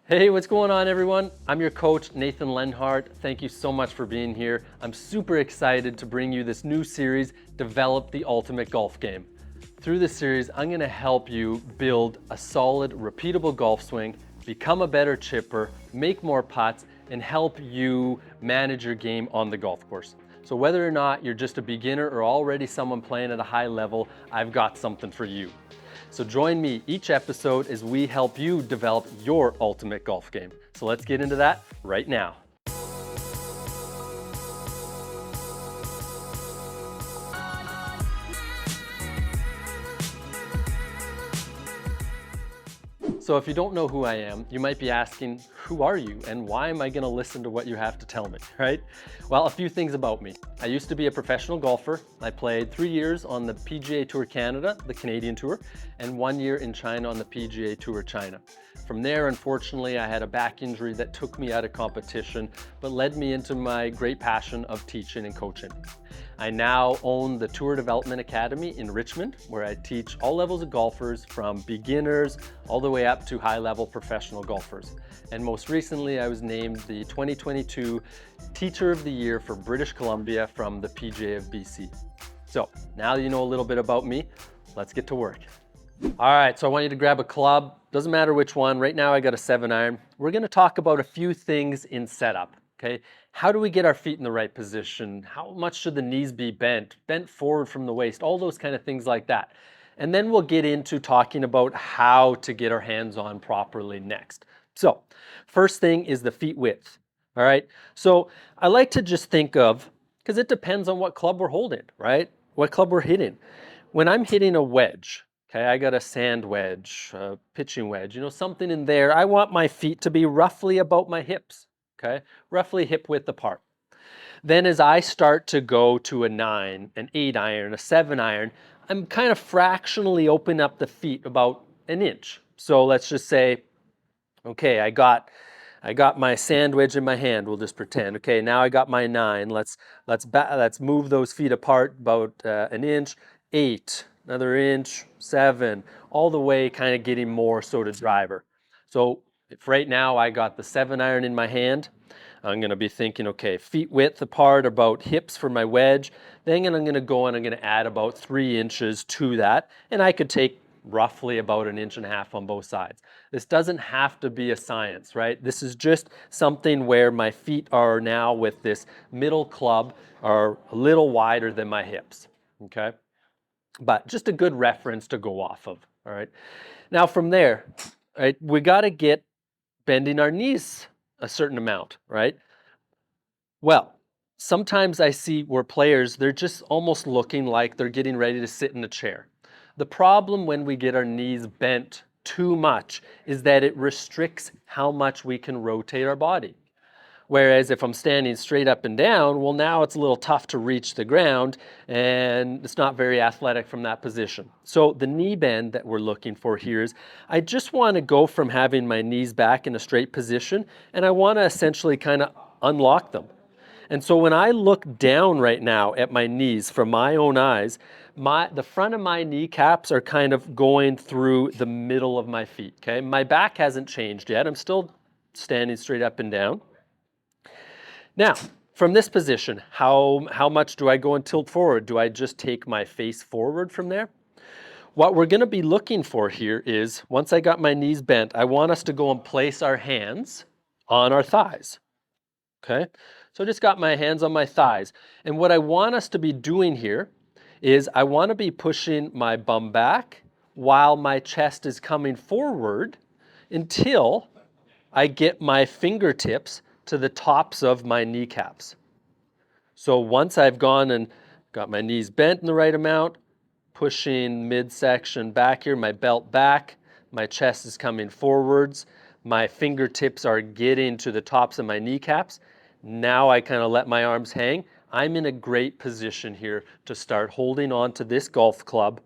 Hey, what's going on, everyone? I'm your coach, Nathan Lenhart. Thank you so much for being here. I'm super excited to bring you this new series, Develop the Ultimate Golf Game. Through this series, I'm going to help you build a solid, repeatable golf swing, become a better chipper, make more putts, and help you manage your game on the golf course. So whether or not you're just a beginner or already someone playing at a high level, I've got something for you. So join me each episode as we help you develop your ultimate golf game. So let's get into that right now. So if you don't know who I am, you might be asking, who are you and why am I going to listen to what you have to tell me, right? Well, a few things about me. I used to be a professional golfer. I played 3 years on the PGA Tour Canada, the Canadian Tour, and 1 year in China on the PGA Tour China. From there, unfortunately, I had a back injury that took me out of competition, but led me into my great passion of teaching and coaching. I now own the Tour Development Academy in Richmond, where I teach all levels of golfers from beginners all the way up to high-level professional golfers. And most recently, I was named the 2022 Teacher of the Year for British Columbia from the PGA of BC. So now that you know a little bit about me, let's get to work. All right, so I want you to grab a club. Doesn't matter which one. Right now I got a 7-iron. We're going to talk about a few things in setup. Okay, how do we get our feet in the right position? How much should the knees be bent forward from the waist? All those kind of things like that. And then we'll get into talking about how to get our hands on properly next. So first thing is the feet width. All right, so I like to just think of, because it depends on what club we're holding, right? What club we're hitting. When I'm hitting a wedge, okay, I got a sand wedge, a pitching wedge, something in there. I want my feet to be roughly about my hips, okay? Roughly hip width apart. Then as I start to go to a 9, an 8-iron, a 7-iron, I'm kind of fractionally opening up the feet about an inch. So let's just say, okay, I got my sand wedge in my hand. We'll just pretend. Okay, now I got my 9. Let's move those feet apart about an inch. 8, another inch, 7, all the way kind of getting more so to driver. So if right now I got the 7-iron in my hand, I'm going to be thinking, okay, feet width apart, about hips for my wedge. Then I'm going to go and I'm going to add about 3 inches to that. And I could take roughly about an inch and a half on both sides. This doesn't have to be a science, right? This is just something where my feet are now with this middle club are a little wider than my hips, okay? But just a good reference to go off of, all right? Now from there, right, we got to get bending our knees a certain amount, right? Well, sometimes I see where players, they're just almost looking like they're getting ready to sit in a chair. The problem when we get our knees bent too much is that it restricts how much we can rotate our body. Whereas if I'm standing straight up and down, well, now it's a little tough to reach the ground and it's not very athletic from that position. So the knee bend that we're looking for here is I just want to go from having my knees back in a straight position and I want to essentially kind of unlock them. And so when I look down right now at my knees from my own eyes, the front of my kneecaps are kind of going through the middle of my feet, okay? My back hasn't changed yet. I'm still standing straight up and down. Now, from this position, how much do I go and tilt forward? Do I just take my face forward from there? What we're going to be looking for here is, once I got my knees bent, I want us to go and place our hands on our thighs. Okay? So I just got my hands on my thighs. And what I want us to be doing here is I want to be pushing my bum back while my chest is coming forward until I get my fingertips to the tops of my kneecaps. So once I've gone and got my knees bent in the right amount, pushing midsection back here, my belt back, my chest is coming forwards, my fingertips are getting to the tops of my kneecaps. Now I kind of let my arms hang. I'm in a great position here to start holding on to this golf club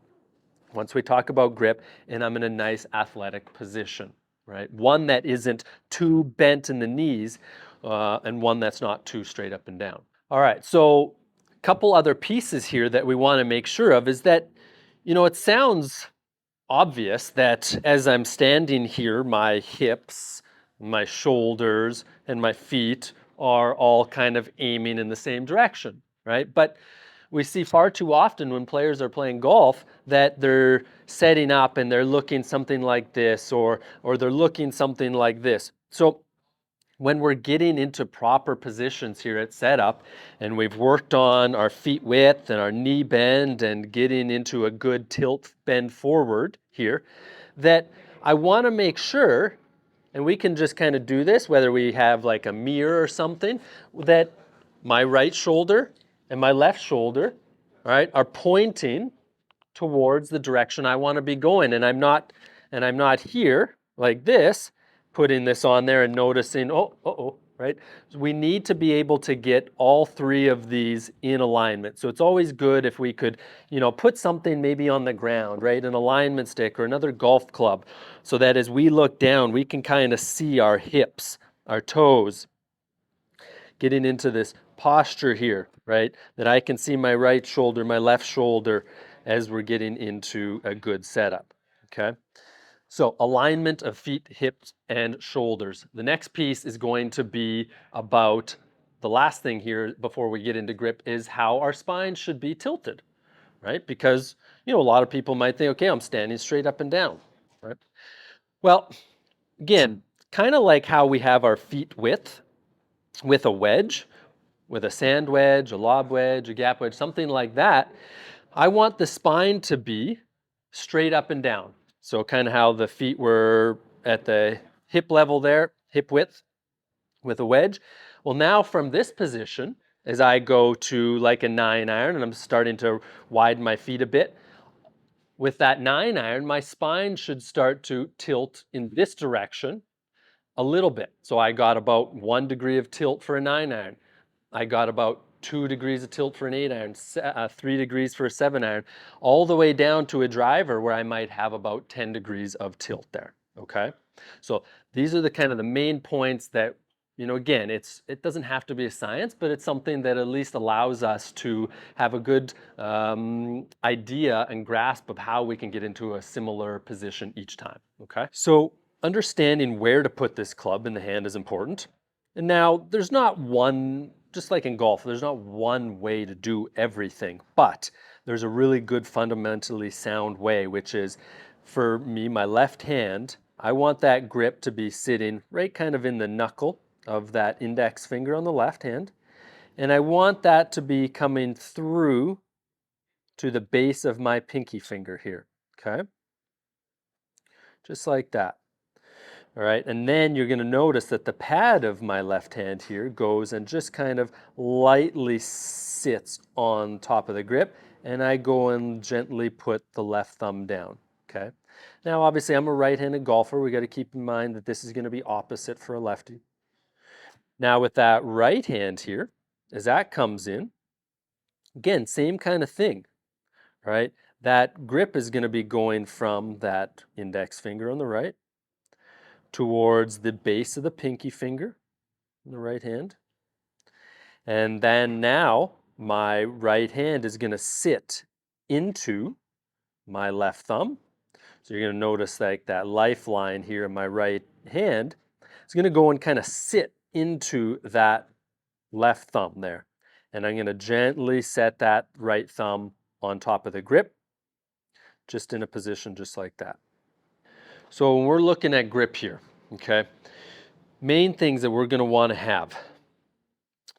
once we talk about grip, and I'm in a nice athletic position, right? One that isn't too bent in the knees and one that's not too straight up and down. All right, so a couple other pieces here that we want to make sure of is that, it sounds obvious that as I'm standing here, my hips, my shoulders, and my feet are all kind of aiming in the same direction, right? But we see far too often when players are playing golf that they're setting up and they're looking something like this or they're looking something like this. So when we're getting into proper positions here at setup and we've worked on our feet width and our knee bend and getting into a good tilt bend forward here, that I want to make sure, and we can just kind of do this whether we have like a mirror or something, that my right shoulder and my left shoulder, all right, are pointing towards the direction I want to be going. And I'm not here like this, putting this on there and noticing, right? So we need to be able to get all three of these in alignment. So it's always good if we could, put something maybe on the ground, right? An alignment stick or another golf club, so that as we look down, we can kind of see our hips, our toes, getting into this posture here, right? That I can see my right shoulder, my left shoulder as we're getting into a good setup, okay? So alignment of feet, hips, and shoulders. The next piece is going to be about the last thing here before we get into grip is how our spine should be tilted, right? Because, a lot of people might think, okay, I'm standing straight up and down, right? Well, again, kind of like how we have our feet width with a wedge, with a sand wedge, a lob wedge, a gap wedge, something like that, I want the spine to be straight up and down. So kind of how the feet were at the hip level there, hip width with a wedge. Well, now from this position, as I go to like a 9-iron and I'm starting to widen my feet a bit, with that 9-iron, my spine should start to tilt in this direction a little bit. So I got about 1 degree of tilt for a 9-iron. I got about 2 degrees of tilt for an 8-iron, 3 degrees for a 7-iron, all the way down to a driver where I might have about 10 degrees of tilt there, okay? So these are the kind of the main points that, again, it doesn't have to be a science, but it's something that at least allows us to have a good idea and grasp of how we can get into a similar position each time, okay? So understanding where to put this club in the hand is important. And now there's not one, just like in golf, there's not one way to do everything, but there's a really good fundamentally sound way, which is for me, my left hand, I want that grip to be sitting right kind of in the knuckle of that index finger on the left hand. And I want that to be coming through to the base of my pinky finger here, okay? Just like that. All right, and then you're going to notice that the pad of my left hand here goes and just kind of lightly sits on top of the grip, and I go and gently put the left thumb down, okay? Now, obviously, I'm a right-handed golfer. We got to keep in mind that this is going to be opposite for a lefty. Now, with that right hand here, as that comes in, again, same kind of thing, right? That grip is going to be going from that index finger on the right towards the base of the pinky finger in the right hand. And then now my right hand is going to sit into my left thumb. So you're going to notice like that lifeline here in my right hand is going to go and kind of sit into that left thumb there. And I'm going to gently set that right thumb on top of the grip, just in a position just like that. So when we're looking at grip here, okay, main things that we're going to want to have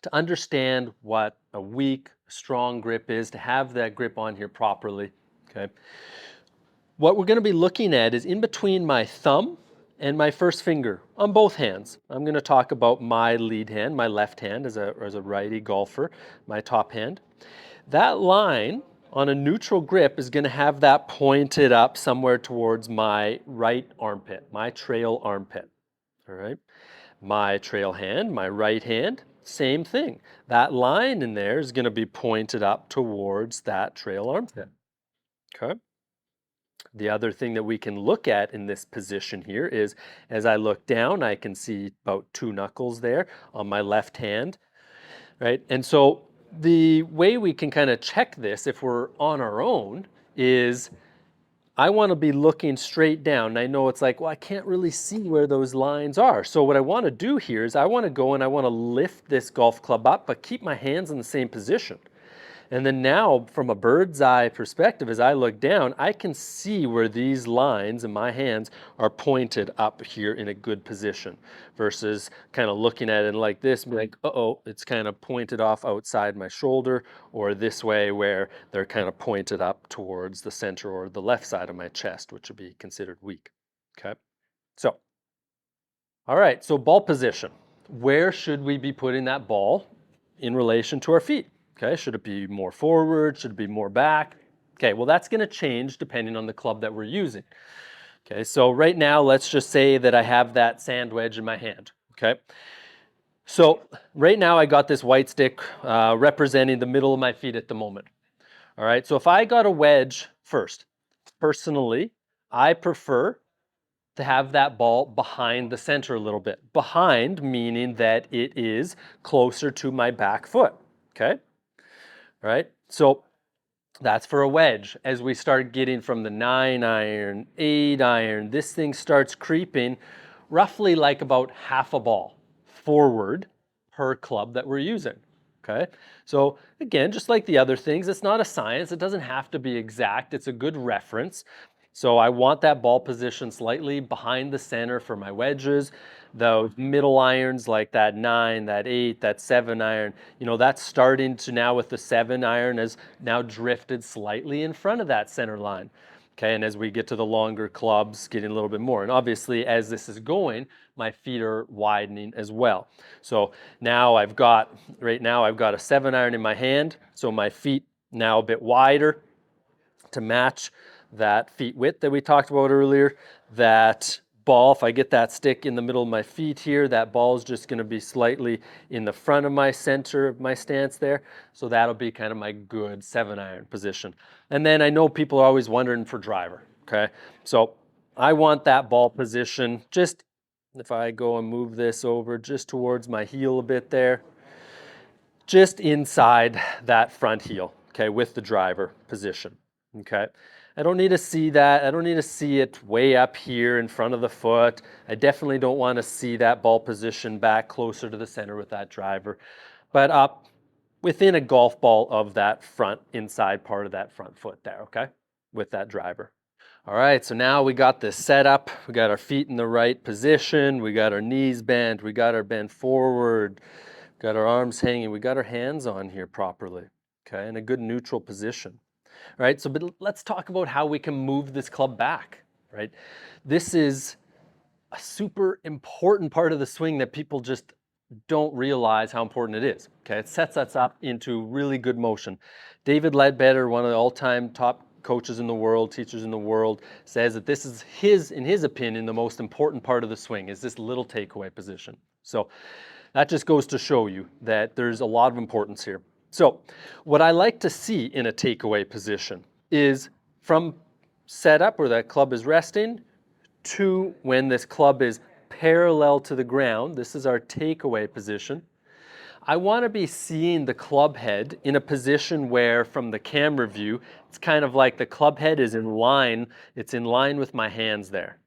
to understand what a weak, strong grip is, to have that grip on here properly, okay? What we're going to be looking at is in between my thumb and my first finger on both hands. I'm going to talk about my lead hand, my left hand as a righty golfer, my top hand. That line on a neutral grip is going to have that pointed up somewhere towards my right armpit, my trail armpit, all right? My trail hand, my right hand, same thing. That line in there is going to be pointed up towards that trail armpit. Okay. The other thing that we can look at in this position here is as I look down, I can see about 2 knuckles there on my left hand, right? And so the way we can kind of check this if we're on our own is I want to be looking straight down. And I know it's like, well, I can't really see where those lines are. So what I want to do here is I want to go and I want to lift this golf club up, but keep my hands in the same position. And then now, from a bird's eye perspective, as I look down, I can see where these lines in my hands are pointed up here in a good position versus kind of looking at it like this, and be like, uh-oh, it's kind of pointed off outside my shoulder, or this way where they're kind of pointed up towards the center or the left side of my chest, which would be considered weak. Okay. So, all right, so ball position. Where should we be putting that ball in relation to our feet? Okay, should it be more forward? Should it be more back? Okay, well, that's going to change depending on the club that we're using. Okay, so right now, let's just say that I have that sand wedge in my hand. Okay, so right now I got this white stick representing the middle of my feet at the moment. All right, so if I got a wedge first, personally, I prefer to have that ball behind the center a little bit. Behind meaning that it is closer to my back foot. Okay, all right, so that's for a wedge. As we start getting from the 9 iron, 8 iron, this thing starts creeping roughly like about half a ball forward per club that we're using. Okay, so again, just like the other things, it's not a science. It doesn't have to be exact. It's a good reference. So I want that ball position slightly behind the center for my wedges. Those middle irons like that 9, that 8, that 7 iron, that's starting to now with the 7 iron has now drifted slightly in front of that center line. Okay, and as we get to the longer clubs, getting a little bit more. And obviously, as this is going, my feet are widening as well. So now right now I've got a 7 iron in my hand, so my feet now a bit wider to match that feet width that we talked about earlier. That ball, if I get that stick in the middle of my feet here, that ball is just going to be slightly in the front of my center of my stance there. So that'll be kind of my good 7 iron position. And then I know people are always wondering for driver. Okay, so I want that ball position just, if I go and move this over just towards my heel a bit there, just inside that front heel, okay, with the driver position. Okay, I don't need to see that. I don't need to see it way up here in front of the foot. I definitely don't want to see that ball position back closer to the center with that driver, but up within a golf ball of that front inside part of that front foot there, okay, with that driver. All right, so now we got this set up. We got our feet in the right position. We got our knees bent. We got our bent forward. Got our arms hanging. We got our hands on here properly, okay, in a good neutral position. All right, so but let's talk about how we can move this club back, right? This is a super important part of the swing that people just don't realize how important it is, okay? It sets us up into really good motion. David Ledbetter, one of the all-time top coaches in the world, teachers in the world, says that this is, in his opinion, the most important part of the swing, is this little takeaway position. So that just goes to show you that there's a lot of importance here. So what I like to see in a takeaway position is from setup where that club is resting to when this club is parallel to the ground. This is our takeaway position. I want to be seeing the club head in a position where from the camera view, it's kind of like the club head is in line. It's in line with my hands there.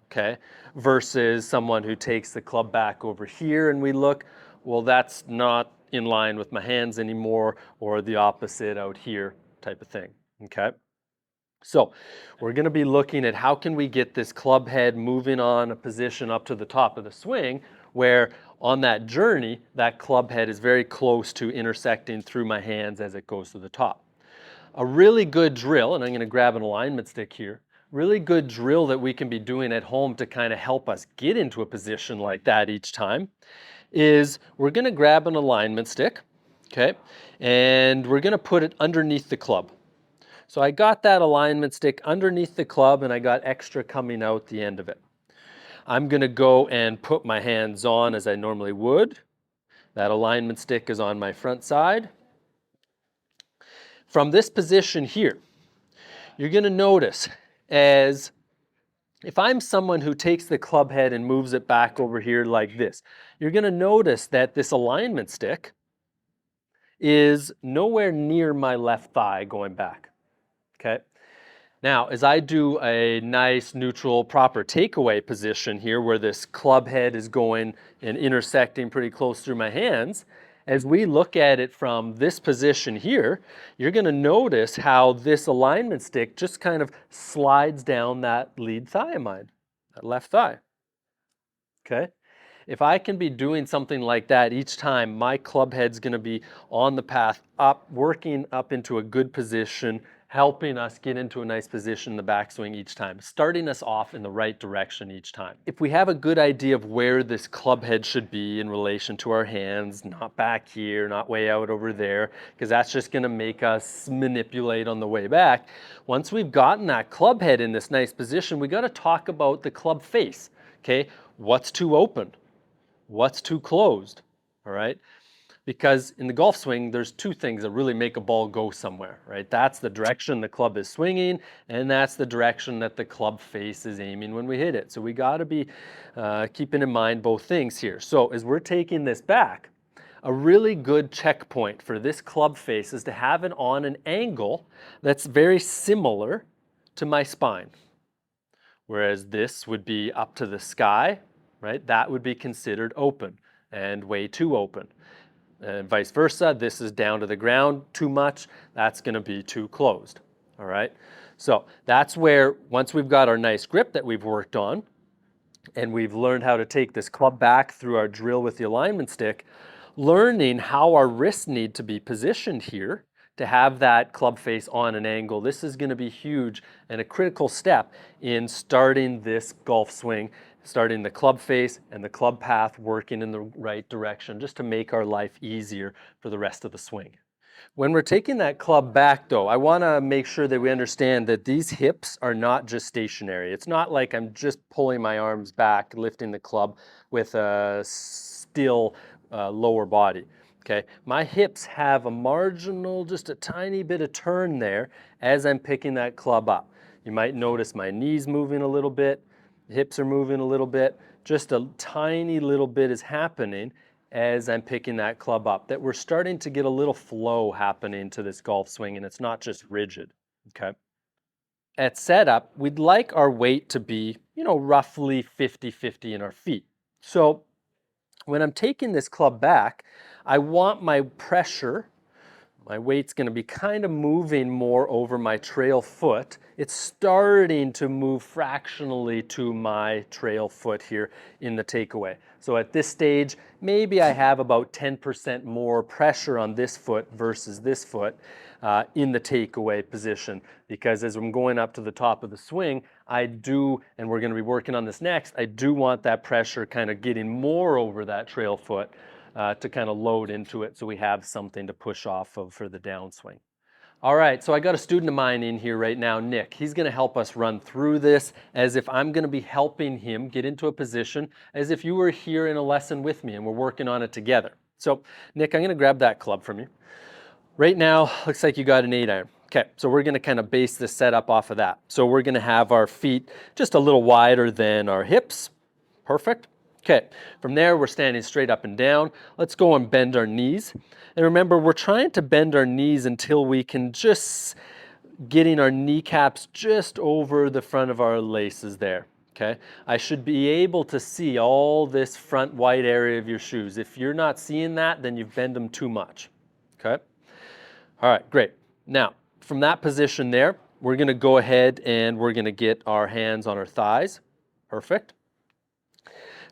Okay, versus someone who takes the club back over here and we look, well, that's not in line with my hands anymore, or the opposite out here type of thing. Okay, so we're going to be looking at how can we get this club head moving on a position up to the top of the swing where on that journey that club head is very close to intersecting through my hands as it goes to the top. A really good drill, and I'm going to grab an alignment stick here, really good drill that we can be doing at home to kind of help us get into a position like that each time is we're going to grab an alignment stick, okay, and we're going to put it underneath the club. So I got that alignment stick underneath the club and I got extra coming out the end of it. I'm going to go and put my hands on as I normally would. That alignment stick is on my front side. From this position here, you're going to notice as if I'm someone who takes the club head and moves it back over here like this, you're going to notice that this alignment stick is nowhere near my left thigh going back. Okay. Now, as I do a nice neutral proper takeaway position here where this club head is going and intersecting pretty close through my hands, as we look at it from this position here, you're going to notice how this alignment stick just kind of slides down that lead thigh of mine, that left thigh. Okay? If I can be doing something like that each time, my club head's going to be on the path up, working up into a good position, helping us get into a nice position in the backswing each time, starting us off in the right direction each time. If we have a good idea of where this club head should be in relation to our hands, not back here, not way out over there, because that's just going to make us manipulate on the way back. Once we've gotten that club head in this nice position, we got to talk about the club face. Okay, what's too open? What's too closed? All right. Because in the golf swing, there's two things that really make a ball go somewhere, right? That's the direction the club is swinging, and that's the direction that the club face is aiming when we hit it. So we got to be keeping in mind both things here. So as we're taking this back, a really good checkpoint for this club face is to have it on an angle that's very similar to my spine. Whereas this would be up to the sky, right? That would be considered open and way too open. And vice versa, this is down to the ground too much, that's going to be too closed. All right? So that's where, once we've got our nice grip that we've worked on, and we've learned how to take this club back through our drill with the alignment stick, learning how our wrists need to be positioned here to have that club face on an angle. This is going to be huge and a critical step in starting this golf swing, starting the club face and the club path working in the right direction, just to make our life easier for the rest of the swing. When we're taking that club back though, I want to make sure that we understand that these hips are not just stationary. It's not like I'm just pulling my arms back, lifting the club with a still lower body. Okay, my hips have a marginal, just a tiny bit of turn there as I'm picking that club up. You might notice my knees moving a little bit, hips are moving a little bit, just a tiny little bit is happening as I'm picking that club up, that we're starting to get a little flow happening to this golf swing and it's not just rigid, okay? At setup, we'd like our weight to be, roughly 50-50 in our feet. So when I'm taking this club back, I want my pressure, my weight's going to be kind of moving more over my trail foot. It's starting to move fractionally to my trail foot here in the takeaway. So at this stage, maybe I have about 10% more pressure on this foot versus this foot in the takeaway position. Because as I'm going up to the top of the swing, I do, and we're going to be working on this next, I do want that pressure kind of getting more over that trail foot to kind of load into it so we have something to push off of for the downswing. All right, so I got a student of mine in here right now, Nick. He's going to help us run through this as if I'm going to be helping him get into a position as if you were here in a lesson with me and we're working on it together. So, Nick, I'm going to grab that club from you. Right now, looks like you got an 8-iron. Okay, so we're going to kind of base this setup off of that. So we're going to have our feet just a little wider than our hips. Perfect. Okay, from there we're standing straight up and down. Let's go and bend our knees. And remember, we're trying to bend our knees until we can just getting our kneecaps just over the front of our laces there. Okay, I should be able to see all this front white area of your shoes. If you're not seeing that, then you've bent them too much. Okay, all right, great. Now, from that position there, we're going to go ahead and we're going to get our hands on our thighs. Perfect.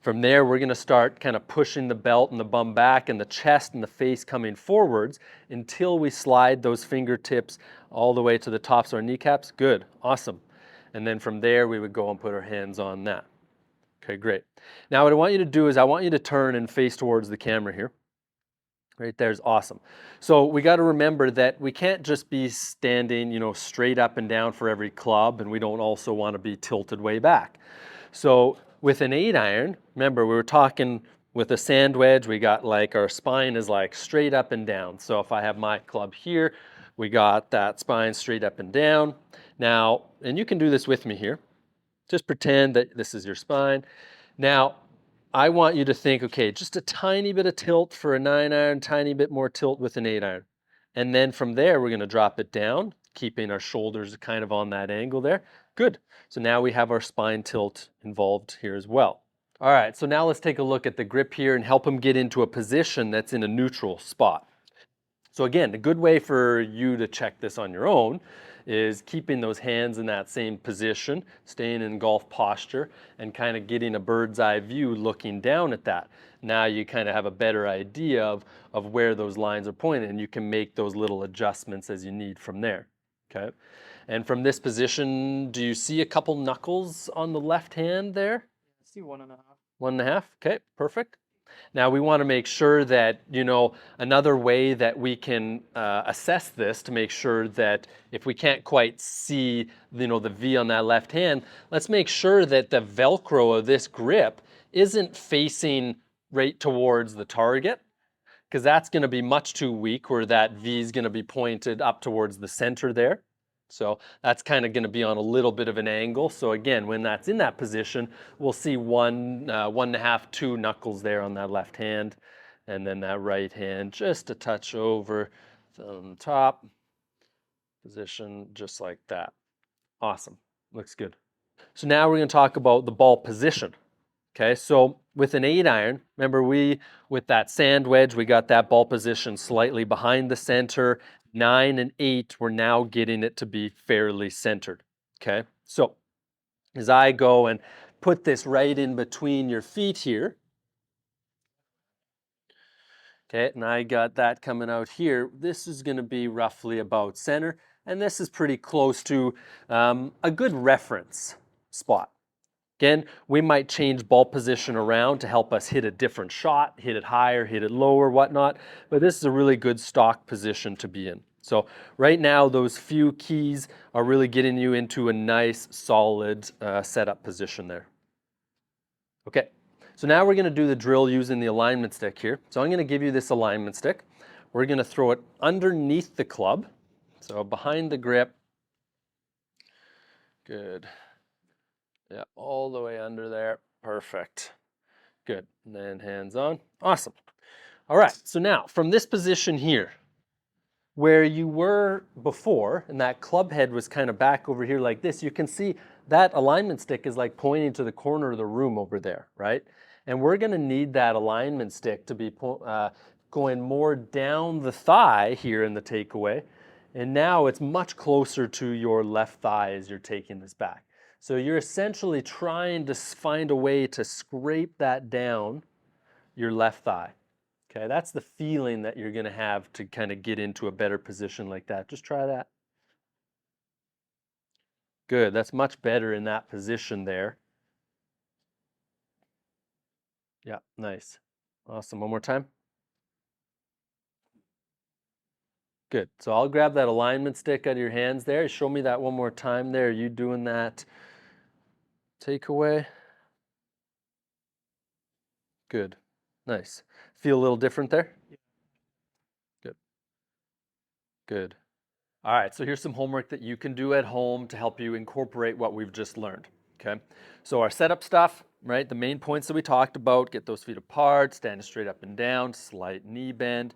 From there, we're going to start kind of pushing the belt and the bum back and the chest and the face coming forwards until we slide those fingertips all the way to the tops of our kneecaps. Good, awesome. And then from there, we would go and put our hands on that. Okay, great. Now what I want you to do is I want you to turn and face towards the camera here. Right there's awesome. So we got to remember that we can't just be standing, straight up and down for every club, and we don't also want to be tilted way back. So with an 8-iron, remember we were talking with a sand wedge, we got like our spine is like straight up and down. So if I have my club here, we got that spine straight up and down. Now, and you can do this with me here. Just pretend that this is your spine. Now, I want you to think, okay, just a tiny bit of tilt for a 9-iron, tiny bit more tilt with an 8-iron. And then from there, we're going to drop it down, keeping our shoulders kind of on that angle there. Good. So now we have our spine tilt involved here as well. All right, so now let's take a look at the grip here and help him get into a position that's in a neutral spot. So again, a good way for you to check this on your own is keeping those hands in that same position, staying in golf posture, and kind of getting a bird's eye view looking down at that. Now you kind of have a better idea of where those lines are pointed, and you can make those little adjustments as you need from there. Okay. And from this position, do you see a couple knuckles on the left hand there? I see 1.5. 1.5. Okay, perfect. Now we want to make sure that, another way that we can assess this to make sure that if we can't quite see, the V on that left hand, let's make sure that the Velcro of this grip isn't facing right towards the target, because that's going to be much too weak where that V is going to be pointed up towards the center there. So that's kind of going to be on a little bit of an angle. So again, when that's in that position, we'll see 1.5, 2 knuckles there on that left hand. And then that right hand just a touch over the top. Position just like that. Awesome. Looks good. So now we're going to talk about the ball position. Okay, so with an 8-iron, remember with that sand wedge, we got that ball position slightly behind the center. 9 and 8, we're now getting it to be fairly centered. Okay, so as I go and put this right in between your feet here, okay, and I got that coming out here, this is going to be roughly about center, and this is pretty close to a good reference spot. Again, we might change ball position around to help us hit a different shot, hit it higher, hit it lower, whatnot, but this is a really good stock position to be in. So right now, those few keys are really getting you into a nice, solid setup position there. Okay, so now we're going to do the drill using the alignment stick here. So I'm going to give you this alignment stick. We're going to throw it underneath the club, so behind the grip. Good. Yeah, all the way under there. Perfect. Good. And then hands on. Awesome. All right. So now from this position here, where you were before, and that club head was kind of back over here like this, you can see that alignment stick is like pointing to the corner of the room over there, right? And we're going to need that alignment stick to be going more down the thigh here in the takeaway. And now it's much closer to your left thigh as you're taking this back. So you're essentially trying to find a way to scrape that down your left thigh. Okay, that's the feeling that you're going to have to kind of get into a better position like that. Just try that. Good, that's much better in that position there. Yeah, nice. Awesome, one more time. Good, so I'll grab that alignment stick out of your hands there. Show me that one more time there. Are you doing that takeaway? Good, nice. Feel a little different there? Yeah. Good, good. All right, so here's some homework that you can do at home to help you incorporate what we've just learned, okay? So our setup stuff, right? The main points that we talked about, get those feet apart, standing straight up and down, slight knee bend,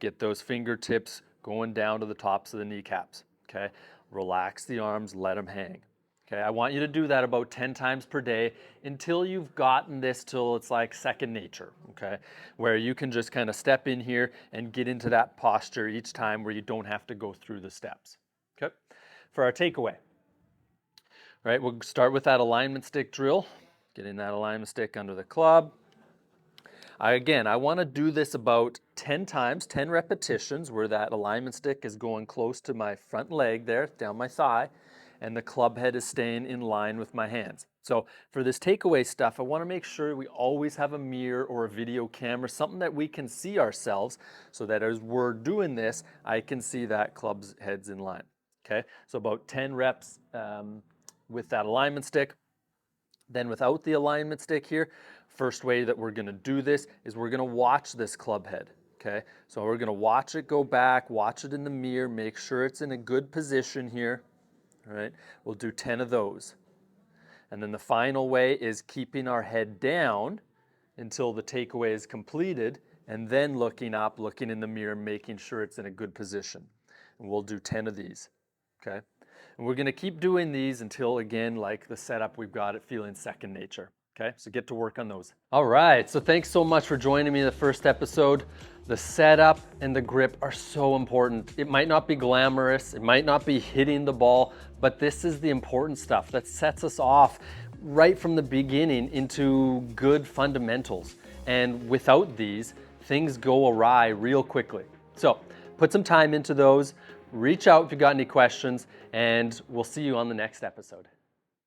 get those fingertips going down to the tops of the kneecaps, okay? Relax the arms, let them hang. Okay, I want you to do that about 10 times per day until you've gotten this till it's like second nature, okay? Where you can just kind of step in here and get into that posture each time where you don't have to go through the steps, okay? For our takeaway, right, we'll start with that alignment stick drill, getting that alignment stick under the club. Again, I want to do this about 10 times, 10 repetitions where that alignment stick is going close to my front leg there, down my thigh, and the club head is staying in line with my hands. So for this takeaway stuff, I want to make sure we always have a mirror or a video camera, something that we can see ourselves so that as we're doing this, I can see that club's head's in line. Okay, so about 10 reps with that alignment stick. Then without the alignment stick here, first way that we're going to do this is we're going to watch this club head. Okay, so we're going to watch it go back, watch it in the mirror, make sure it's in a good position here. All right, we'll do 10 of those. And then the final way is keeping our head down until the takeaway is completed, and then looking up, looking in the mirror, making sure it's in a good position. And we'll do 10 of these. okay? And we're gonna keep doing these until, again, like the setup, we've got it feeling second nature, okay? So get to work on those. All right, so thanks so much for joining me in the first episode. The setup and the grip are so important. It might not be glamorous, it might not be hitting the ball, but this is the important stuff that sets us off right from the beginning into good fundamentals. And without these, things go awry real quickly. So put some time into those, reach out if you've got any questions, and we'll see you on the next episode.